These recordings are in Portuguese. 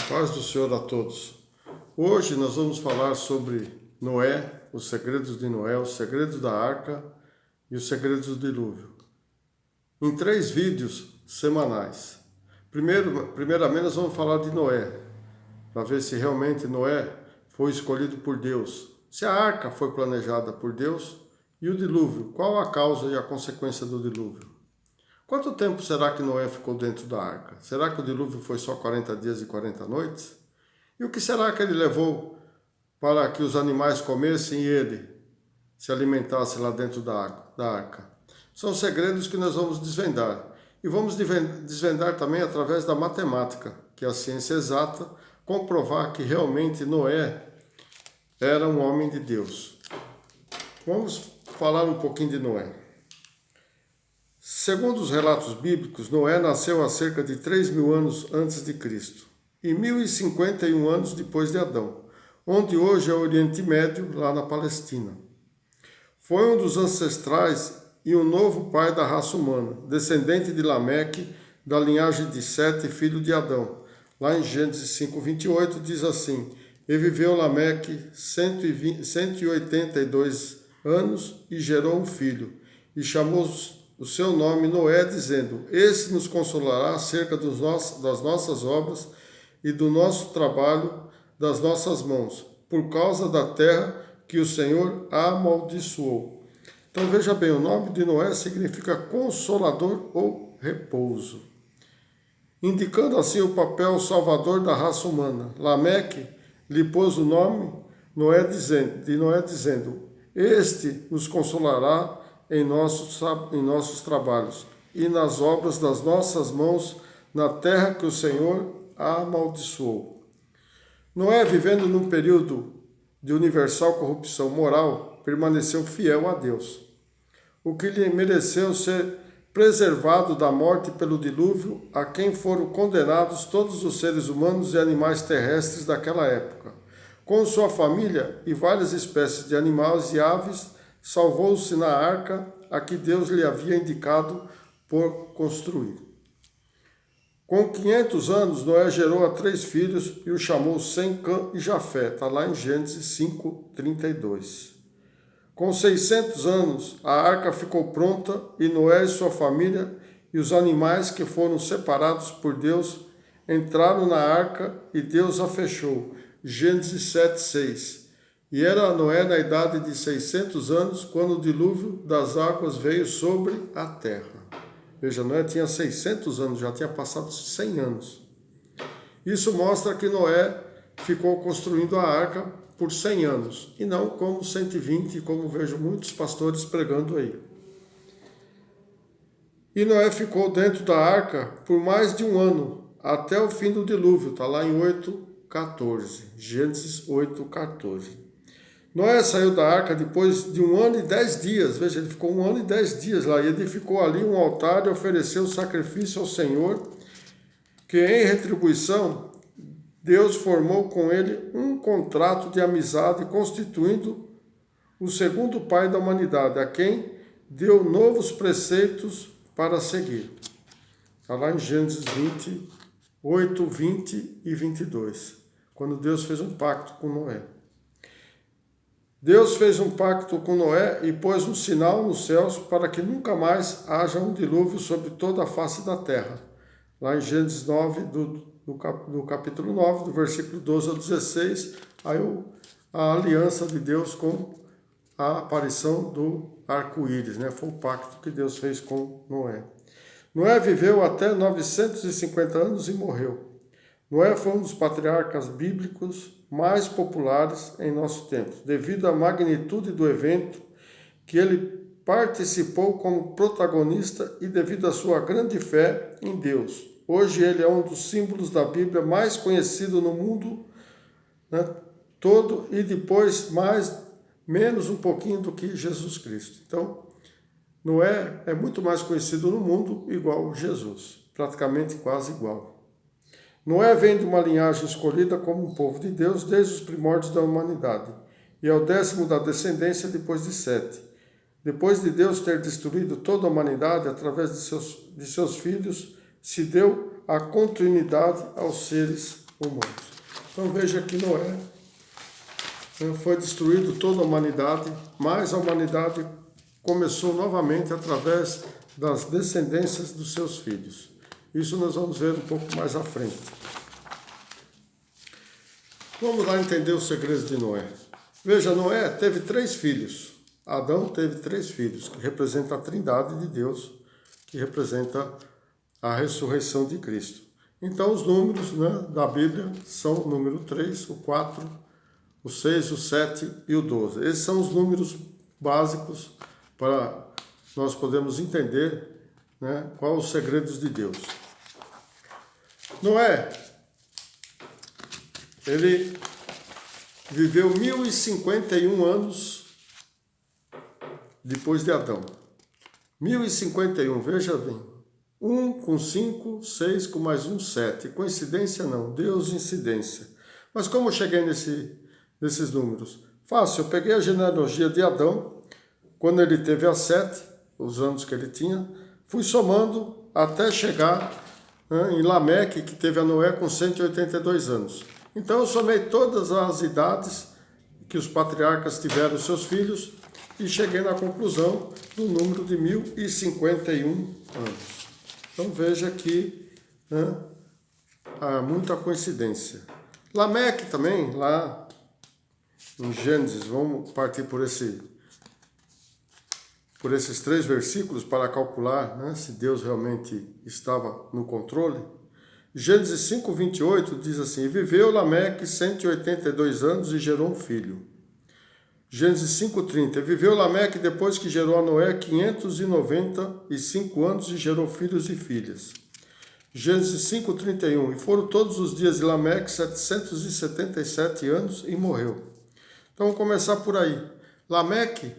Paz do Senhor a todos. Hoje nós vamos falar sobre Noé, os segredos de Noé, os segredos da arca e os segredos do dilúvio. Em 3 vídeos semanais. Primeiramente nós vamos falar de Noé, para ver se realmente Noé foi escolhido por Deus, se a arca foi planejada por Deus, e o dilúvio, qual a causa e a consequência do dilúvio. Quanto tempo será que Noé ficou dentro da arca? Será que o dilúvio foi só 40 dias e 40 noites? E o que será que ele levou para que os animais comessem e ele se alimentasse lá dentro da arca? São segredos que nós vamos desvendar. E vamos desvendar também através da matemática, que é a ciência exata, comprovar que realmente Noé era um homem de Deus. Vamos falar um pouquinho de Noé. Segundo os relatos bíblicos, Noé nasceu há cerca de 3.000 anos antes de Cristo e 1.051 anos depois de Adão, onde hoje é o Oriente Médio, lá na Palestina. Foi um dos ancestrais e um novo pai da raça humana, descendente de Lameque, da linhagem de Sete, filho de Adão. Lá em Gênesis 5:28 diz assim: E viveu Lameque 182 anos e gerou um filho, e chamou o seu nome Noé, dizendo: Esse nos consolará acerca das nossas obras e do nosso trabalho das nossas mãos, por causa da terra que o Senhor amaldiçoou. Então veja bem, o nome de Noé significa consolador ou repouso, indicando assim o papel salvador da raça humana. Lameque lhe pôs o nome de Noé dizendo: Este nos consolará em nossos trabalhos e nas obras das nossas mãos, na terra que o Senhor amaldiçoou. Noé, vivendo num período de universal corrupção moral, permaneceu fiel a Deus, o que lhe mereceu ser preservado da morte pelo dilúvio, a quem foram condenados todos os seres humanos e animais terrestres daquela época. Com sua família e várias espécies de animais e aves, salvou-se na arca a que Deus lhe havia indicado por construir. Com 500 anos, Noé gerou a 3 filhos e os chamou Sem, Cã e Jafé. Está lá em Gênesis 5:32. Com 600 anos, a arca ficou pronta e Noé e sua família e os animais que foram separados por Deus entraram na arca e Deus a fechou. Gênesis 7:6. E era Noé na idade de 600 anos, quando o dilúvio das águas veio sobre a terra. Veja, Noé tinha 600 anos, já tinha passado 100 anos. Isso mostra que Noé ficou construindo a arca por 100 anos, e não como 120, como vejo muitos pastores pregando aí. E Noé ficou dentro da arca por mais de 1 ano, até o fim do dilúvio, está lá em 8:14, Gênesis 8:14. Noé saiu da arca depois de 1 ano e 10 dias. Veja, ele ficou 1 ano e 10 dias lá. E edificou ali um altar e ofereceu sacrifício ao Senhor, que em retribuição Deus formou com ele um contrato de amizade, constituindo o segundo pai da humanidade, a quem deu novos preceitos para seguir. Está lá em Gênesis 28, 20 e 22, quando Deus fez um pacto com Noé. Deus fez um pacto com Noé e pôs um sinal nos céus para que nunca mais haja um dilúvio sobre toda a face da terra. Lá em Gênesis 9, do capítulo 9, do versículo 12 ao 16, aí a aliança de Deus com a aparição do arco-íris, né? Foi o pacto que Deus fez com Noé. Noé viveu até 950 anos e morreu. Noé foi um dos patriarcas bíblicos mais populares em nosso tempo, devido à magnitude do evento que ele participou como protagonista e devido à sua grande fé em Deus. Hoje ele é um dos símbolos da Bíblia mais conhecido no mundo, né, todo, e depois menos um pouquinho do que Jesus Cristo. Então, Noé é muito mais conhecido no mundo igual Jesus, praticamente quase igual. Noé vem de uma linhagem escolhida como um povo de Deus desde os primórdios da humanidade, e é o 10º da descendência depois de Sete. Depois de Deus ter destruído toda a humanidade através de seus filhos, se deu a continuidade aos seres humanos. Então veja que Noé, foi destruído toda a humanidade, mas a humanidade começou novamente através das descendências dos seus filhos. Isso nós vamos ver um pouco mais à frente. Vamos lá entender os segredos de Noé. Veja, Noé teve 3 filhos. Adão teve 3 filhos, que representa a trindade de Deus, que representa a ressurreição de Cristo. Então os números, da Bíblia são o número 3, o 4, o 6, o 7 e o 12. Esses são os números básicos para nós podermos entender, quais os segredos de Deus. Noé, ele viveu 1051 anos depois de Adão. 1051, veja bem. 1 com 5, 6 com mais 1, 7. Coincidência não, Deus incidência. Mas como eu cheguei nesses números? Fácil, eu peguei a genealogia de Adão, quando ele teve a 7, os anos que ele tinha, fui somando até chegar em Lameque, que teve a Noé com 182 anos. Então eu somei todas as idades que os patriarcas tiveram seus filhos e cheguei na conclusão do número de 1051 anos. Então veja que há muita coincidência. Lameque também, lá em Gênesis, vamos partir por esses 3 versículos para calcular, se Deus realmente estava no controle. Gênesis 5, 28 diz assim: E viveu Lameque 182 anos e gerou um filho. Gênesis 5:30. Viveu Lameque depois que gerou a Noé 595 anos e gerou filhos e filhas. Gênesis 5:31. E foram todos os dias de Lameque 777 anos e morreu. Então vamos começar por aí. Lameque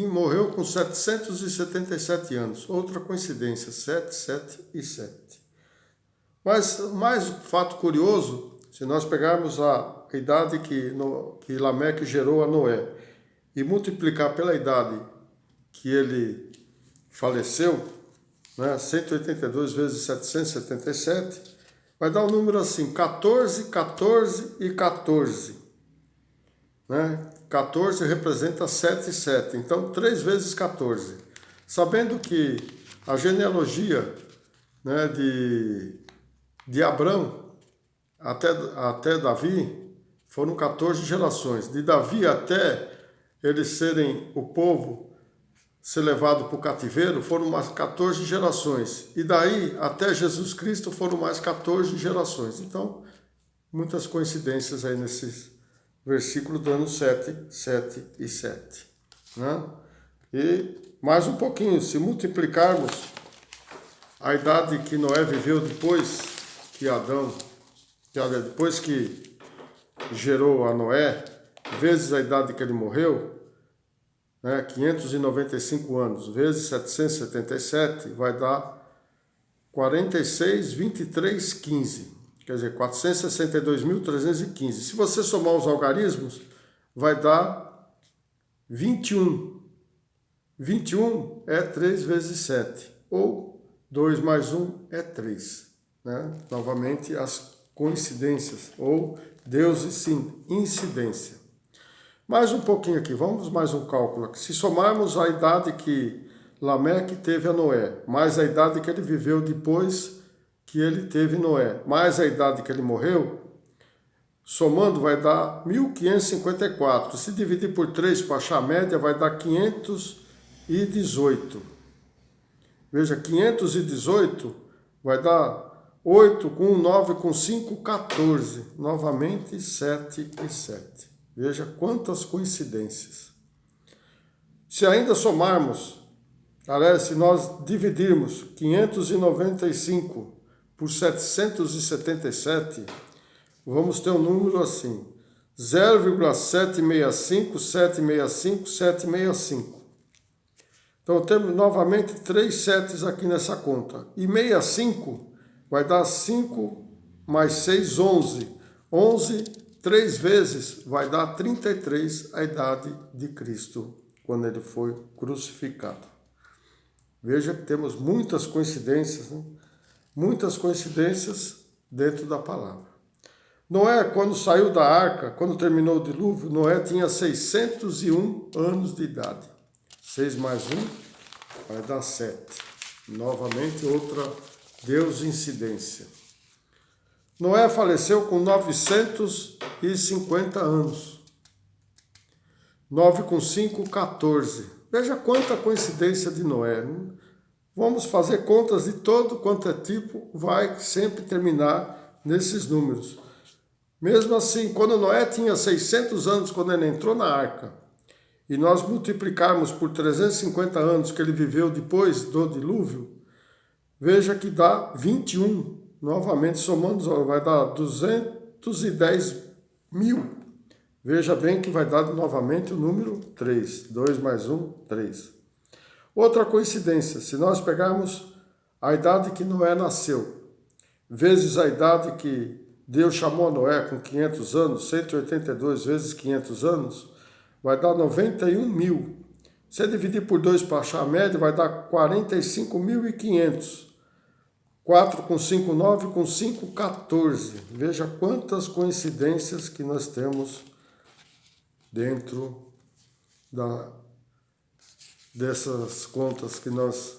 morreu com 777 anos. Outra coincidência, 7, 7 e 7. Mas mais fato curioso, se nós pegarmos a idade que Lameque gerou a Noé e multiplicar pela idade que ele faleceu, 182 vezes 777, vai dar um número assim, 14, 14 e 14. 14 representa 7 e 7, então 3 vezes 14. Sabendo que a genealogia de Abrão até Davi foram 14 gerações. De Davi até eles serem o povo ser levado para o cativeiro foram mais 14 gerações. E daí até Jesus Cristo foram mais 14 gerações. Então, muitas coincidências aí nesses versículos dando 7, 7 e 7. E mais um pouquinho, se multiplicarmos a idade que Noé viveu depois que Adão, depois que gerou a Noé, vezes a idade que ele morreu, 595 anos, vezes 777, vai dar 46, 23, 15. Quer dizer, 462.315. Se você somar os algarismos, vai dar 21. 21 é 3 vezes 7, ou 2 mais 1 é 3. Novamente, as coincidências, ou Deus incidência. Mais um pouquinho aqui, vamos mais um cálculo aqui. Se somarmos a idade que Lameque teve a Noé, mais a idade que ele viveu depois que ele teve Noé, mais a idade que ele morreu, somando vai dar 1554. Se dividir por 3 para achar a média, vai dar 518. Veja, 518 vai dar 8 com 1, 9 com 5, 14. Novamente, 7 e 7. Veja quantas coincidências. Se ainda somarmos, se nós dividirmos 595 por 777, vamos ter um número assim, 0,765, 765, 765. Então temos novamente 3 setes aqui nessa conta. E 65 vai dar 5 mais 6, 11. 11, 3 vezes, vai dar 33 a idade de Cristo, quando ele foi crucificado. Veja que temos muitas coincidências, muitas coincidências dentro da palavra. Noé, quando saiu da arca, quando terminou o dilúvio, Noé tinha 601 anos de idade. 6 mais 1 vai dar 7. Novamente, outra deusincidência. Noé faleceu com 950 anos. 9 com 5, 14. Veja quanta coincidência de Noé. Vamos fazer contas de todo quanto é tipo, vai sempre terminar nesses números. Mesmo assim, quando Noé tinha 600 anos, quando ele entrou na arca, e nós multiplicarmos por 350 anos que ele viveu depois do dilúvio, veja que dá 21. Novamente, somando, vai dar 210 mil. Veja bem que vai dar novamente o número 3. 2 mais 1, 3. Outra coincidência, se nós pegarmos a idade que Noé nasceu, vezes a idade que Deus chamou Noé com 500 anos, 182 vezes 500 anos, vai dar 91 mil. Se dividir por 2 para achar a média, vai dar 45.500. 4 com 5, 9, com 5, 14. Veja quantas coincidências que nós temos dentro dessas contas que nós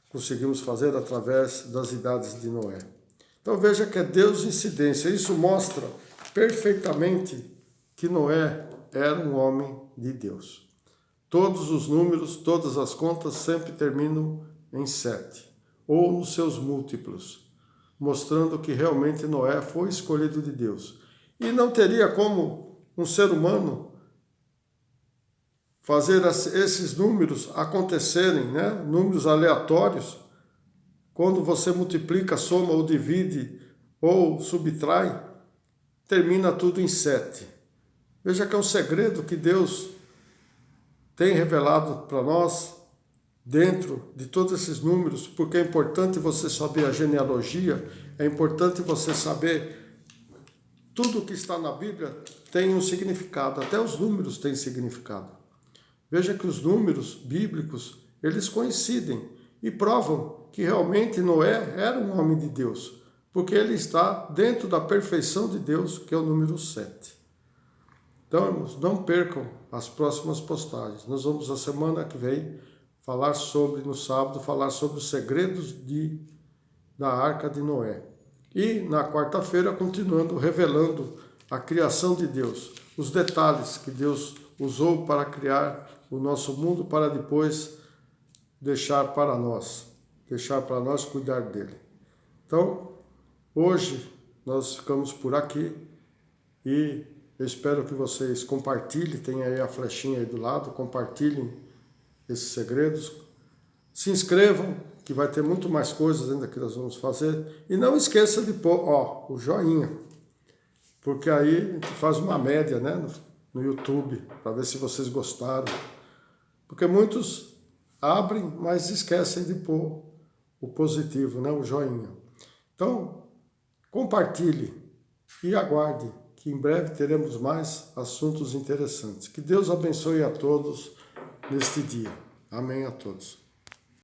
conseguimos fazer através das idades de Noé. Então veja que é deusincidência. Isso mostra perfeitamente que Noé era um homem de Deus. Todos os números, todas as contas sempre terminam em 7, ou nos seus múltiplos, mostrando que realmente Noé foi escolhido de Deus. E não teria como um ser humano fazer esses números acontecerem, né? Números aleatórios, quando você multiplica, soma ou divide ou subtrai, termina tudo em 7. Veja que é um segredo que Deus tem revelado para nós dentro de todos esses números, porque é importante você saber a genealogia, é importante você saber tudo que está na Bíblia tem um significado, até os números têm significado. Veja que os números bíblicos, eles coincidem e provam que realmente Noé era um homem de Deus, porque ele está dentro da perfeição de Deus, que é o número 7. Então, irmãos, não percam as próximas postagens. Nós vamos, a semana que vem, no sábado, falar sobre os segredos da Arca de Noé. E, na quarta-feira, continuando revelando a criação de Deus, os detalhes que Deus usou para criar o nosso mundo, para depois deixar para nós cuidar dele. Então, hoje nós ficamos por aqui e eu espero que vocês compartilhem, tem aí a flechinha aí do lado, compartilhem esses segredos, se inscrevam, que vai ter muito mais coisas ainda que nós vamos fazer, e não esqueça de pôr, o joinha, porque aí a gente faz uma média, né, no YouTube, para ver se vocês gostaram, porque muitos abrem, mas esquecem de pôr o positivo, né, o joinha. Então, compartilhe e aguarde, que em breve teremos mais assuntos interessantes. Que Deus abençoe a todos neste dia. Amém a todos.